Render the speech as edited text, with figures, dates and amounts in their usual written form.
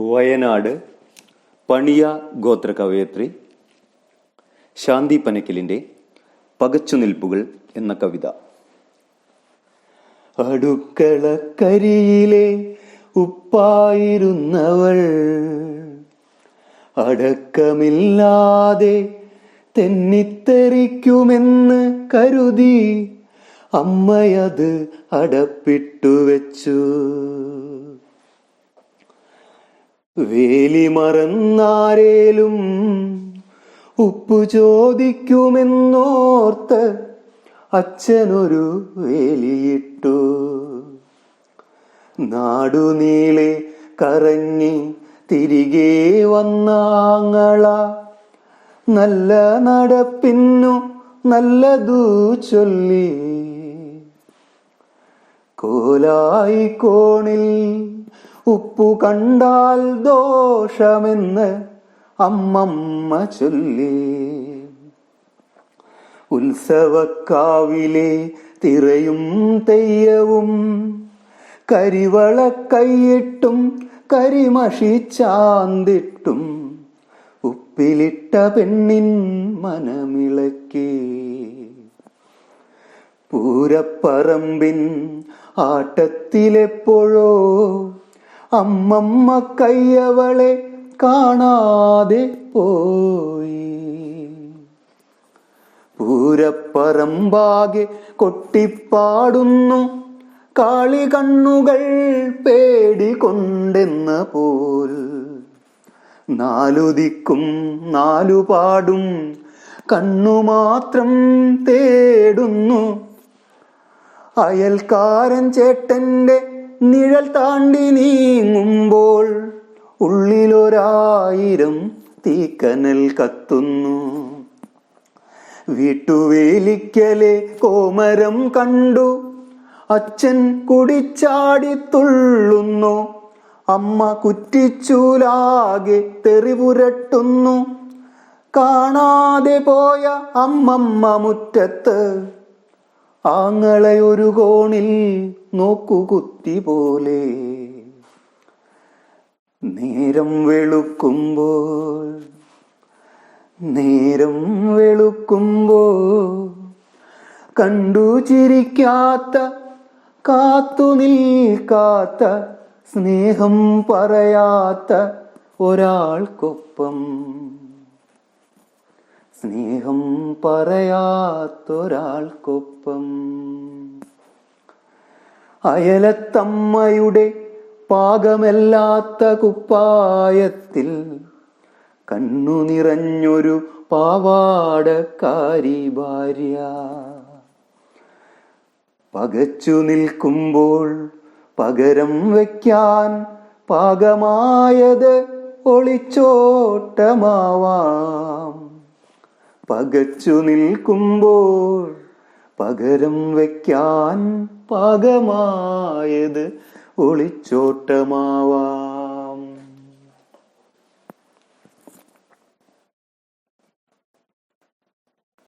വയനാട് പണിയ ഗോത്ര കവയത്രി ശാന്തി പനക്കിലിൻ്റെ പകച്ചുനിൽപ്പുകൾ എന്ന കവിത. അടുക്കളക്കരിയിലെ ഉപ്പായിരുന്നവൾ അടക്കമില്ലാതെ തെന്നിത്തെറിക്കുമെന്ന് കരുതി അമ്മയത് അടപ്പിട്ടു വെച്ചു. വേലി മറന്നാരേലും ഉപ്പു ചോദിക്കുമെന്നോർത്ത് അച്ഛനൊരു വേലിയിട്ടു. നാടുനീളെ കറങ്ങി തിരികെ വന്നാങ്ങള നല്ല നടപ്പിന്നു നല്ലതു ചൊല്ലി. കോലായി കോണിൽ ഉപ്പു കണ്ടാൽ ദോഷമെന്ന് അമ്മമ്മ ചൊല്ലി. ഉത്സവക്കാവിലെ തിറയും തെയ്യവും കരിവള കൈയിട്ടും കരിമഷി ചാന്തിട്ടും ഉപ്പിലിട്ട പെണ്ണിൻ മനമിളക്കി. പൂരപ്പറമ്പിൻ ആട്ടത്തിലെപ്പോഴോ അമ്മമ്മ കയ്യവളെ കാണാതെ പോയി. പൂരപ്പറമ്പാകെ കൊട്ടിപ്പാടുന്നു കാളി കണ്ണുകൾ പേടികൊണ്ടെന്ന പോൽ. നാലുദിക്കും നാലുപാടും കണ്ണുമാത്രം തേടുന്നു. അയൽക്കാരൻ ചേട്ടന്റെ നിഴൽ താണ്ടി നീങ്ങുമ്പോൾ ഉള്ളിലൊരായിരം തീക്കനൽ കത്തുന്നു. വീട്ടുവേലിക്കലെ കോമരം കണ്ടു അച്ഛൻ കുടിച്ചാടി തുള്ളുന്നു. അമ്മ കുറ്റിച്ചൂലാകെ തെറിപുരട്ടുന്നു. കാണാതെ പോയ അമ്മമ്മ മുറ്റത്ത് ആങ്ങളെ ഒരു കോണിൽ നോക്കുകുത്തി പോലെ. നേരം വെളുക്കുമ്പോൾ കണ്ടു ചിരിക്കാത്ത കാത്തു നിൽക്കാത്ത സ്നേഹം പറയാത്ത ഒരാൾക്കൊപ്പം. അയലത്തമ്മയുടെ പാകമല്ലാത്ത കുപ്പായത്തിൽ കണ്ണു നിറഞ്ഞൊരു പാവാടക്കാരി ഭാര്യ. പകച്ചു നിൽക്കുമ്പോൾ പകരം വയ്ക്കാൻ പാകമായത് ഒളിച്ചോട്ടമാവാം. പകച്ചു നിൽക്കുമ്പോൾ പകരം വയ്ക്കാൻ പാകമായത് ഒളിച്ചോട്ടമാവാം.